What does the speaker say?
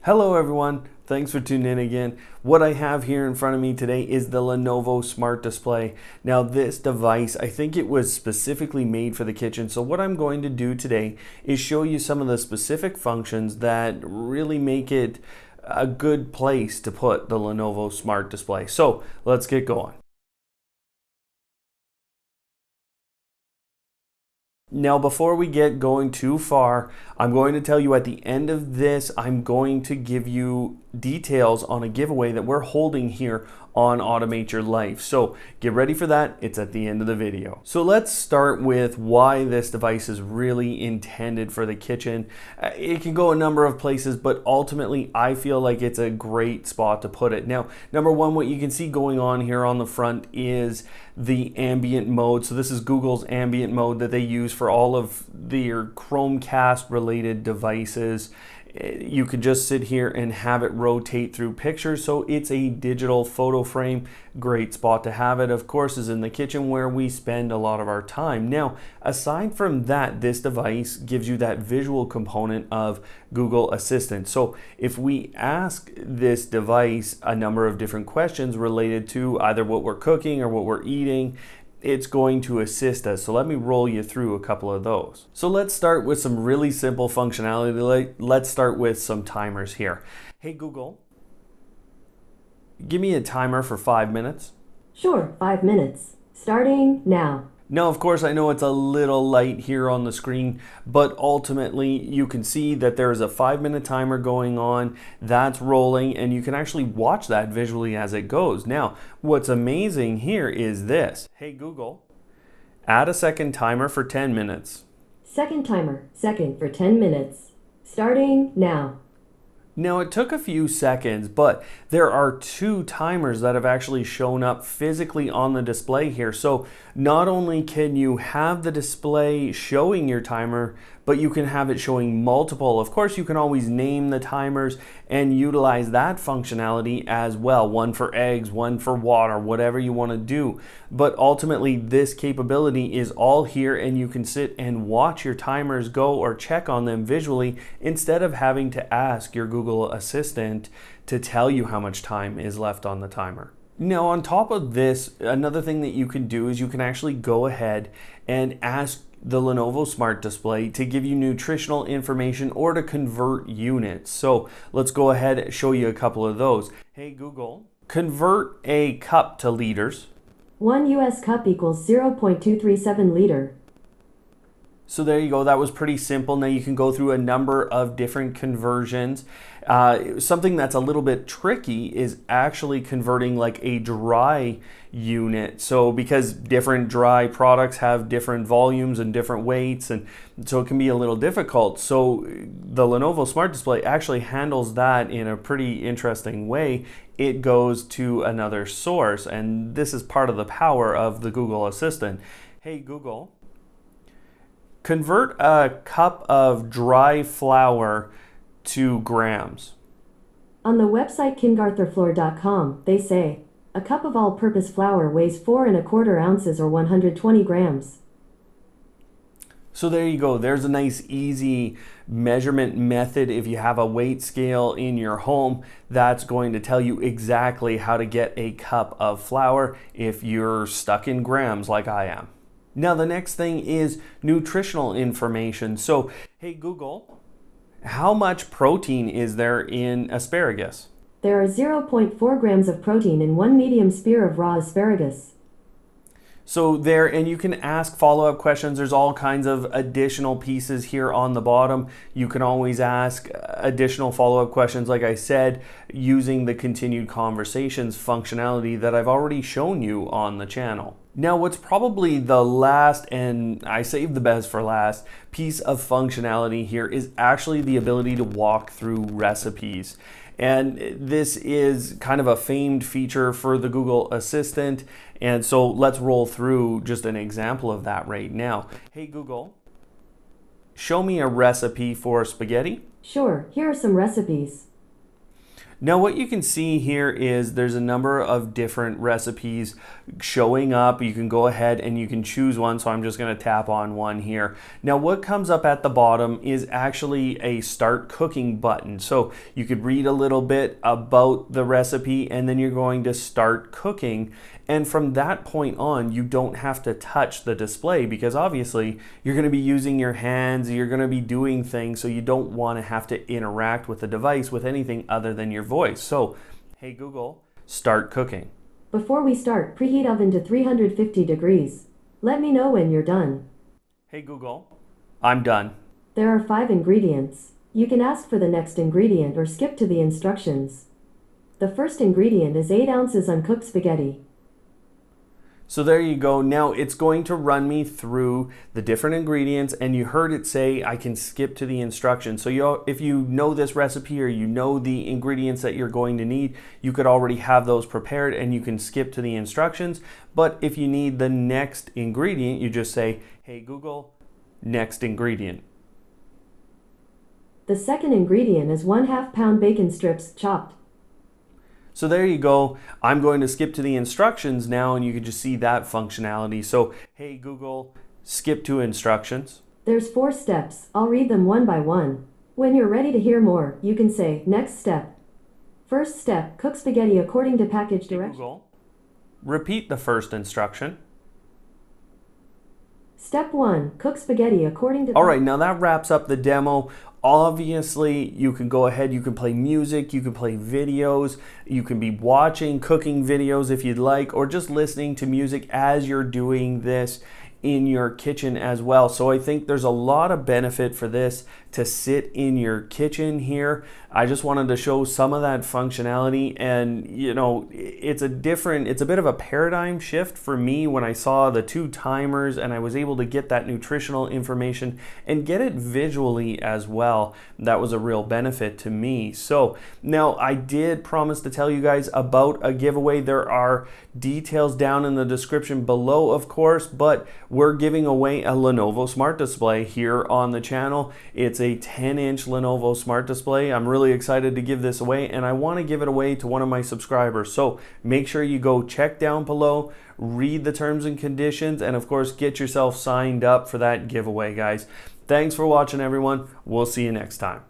Hello everyone, thanks for tuning in again. What I have here in front of me today is the Lenovo Smart Display. Now this device, I think it was specifically made for the kitchen. So what I'm going to do today is show you some of the specific functions that really make it a good place to put the Lenovo Smart Display. So let's get going. Now, before we get going too far, I'm going to tell you at the end of this, I'm going to give you details on a giveaway that we're holding here on Automate Your Life. So get ready for that. It's at the end of the video. So let's start with why this device is really intended for the kitchen. It can go a number of places, but ultimately I feel like it's a great spot to put it. Now, number one, what you can see going on here on the front is the ambient mode. So this is Google's ambient mode that they use for all of their Chromecast related devices. You can just sit here and have it rotate through pictures. So it's a digital photo frame. Great spot to have it, of course, is in the kitchen where we spend a lot of our time. Now, aside from that, this device gives you that visual component of Google Assistant. So if we ask this device a number of different questions related to either what we're cooking or what we're eating, it's going to assist us. So let me roll you through a couple of those. So let's start with some really simple functionality. Let's start with some timers here. Hey Google, give me a timer for 5 minutes. Sure, 5 minutes. Starting now. Now, of course, I know it's a little light here on the screen, but ultimately you can see that there is a 5-minute timer going on that's rolling, and you can actually watch that visually as it goes. Now, what's amazing here is this. Hey Google, add a second timer for 10 minutes. Second timer, second for 10 minutes. Starting now. Now it took a few seconds, but there are 2 timers that have actually shown up physically on the display here. So not only can you have the display showing your timer, but you can have it showing multiple. Of course, you can always name the timers and utilize that functionality as well. One for eggs, one for water, whatever you want to do. But ultimately, this capability is all here, and you can sit and watch your timers go or check on them visually instead of having to ask your Google Assistant to tell you how much time is left on the timer. Now, on top of this, another thing that you can do is you can actually go ahead and ask the Lenovo Smart Display to give you nutritional information or to convert units. So let's go ahead and show you a couple of those. Hey Google, convert a cup to liters. 1 US cup equals 0.237 liter. So there you go. That was pretty simple. Now you can go through a number of different conversions. Something that's a little bit tricky is actually converting like a dry unit. So because different dry products have different volumes and different weights, and so it can be a little difficult. So the Lenovo Smart Display actually handles that in a pretty interesting way. It goes to another source, and this is part of the power of the Google Assistant. Hey Google, convert a cup of dry flour to grams. On the website kingartherfloor.com, they say, a cup of all-purpose flour weighs 4¼ ounces or 120 grams. So there you go. There's a nice easy measurement method. If you have a weight scale in your home, that's going to tell you exactly how to get a cup of flour if you're stuck in grams like I am. Now the next thing is nutritional information. So, hey Google, how much protein is there in asparagus? There are 0.4 grams of protein in 1 medium spear of raw asparagus. So there, and you can ask follow-up questions. There's all kinds of additional pieces here on the bottom. You can always ask additional follow-up questions, like I said, using the continued conversations functionality that I've already shown you on the channel. Now, what's probably the last, and I saved the best for last, piece of functionality here is actually the ability to walk through recipes. And this is kind of a famed feature for the Google Assistant. And so let's roll through just an example of that right now. Hey Google, show me a recipe for spaghetti. Sure, here are some recipes. Now what you can see here is there's a number of different recipes showing up. You can go ahead and you can choose one, so I'm just going to tap on one here. Now what comes up at the bottom is actually a start cooking button. So you could read a little bit about the recipe and then you're going to start cooking. And from that point on, you don't have to touch the display because obviously you're going to be using your hands, you're going to be doing things, so you don't want to have to interact with the device with anything other than your voice. So, hey Google, start cooking. Before we start, preheat oven to 350 degrees. Let me know when you're done. Hey Google, I'm done. There are 5 ingredients. You can ask for the next ingredient or skip to the instructions. The first ingredient is 8 ounces uncooked spaghetti. So there you go. Now it's going to run me through the different ingredients, and you heard it say I can skip to the instructions. So if you know this recipe or you know the ingredients that you're going to need, you could already have those prepared and you can skip to the instructions. But if you need the next ingredient, you just say, hey Google, next ingredient. The second ingredient is 1/2 pound bacon strips chopped. So there you go. I'm going to skip to the instructions now and you can just see that functionality. So, hey Google, skip to instructions. There's 4 steps. I'll read them one by one. When you're ready to hear more, you can say, next step. First step, cook spaghetti according to package directions. Google, repeat the first instruction. Step 1, cook spaghetti according to... All right, now that wraps up the demo. Obviously, you can go ahead, you can play music, you can play videos, you can be watching cooking videos if you'd like, or just listening to music as you're doing this in your kitchen as well. So I think there's a lot of benefit for this to sit in your kitchen here. I just wanted to show some of that functionality, and you know, it's a bit of a paradigm shift for me when I saw the 2 timers and I was able to get that nutritional information and get it visually as well. That was a real benefit to me. So now I did promise to tell you guys about a giveaway. There are details down in the description below, of course, but we're giving away a Lenovo Smart Display here on the channel. It's a 10-inch Lenovo Smart Display. I'm really excited to give this away, and I want to give it away to one of my subscribers. So make sure you go check down below, read the terms and conditions, and of course get yourself signed up for that giveaway, guys. Thanks for watching, everyone. We'll see you next time.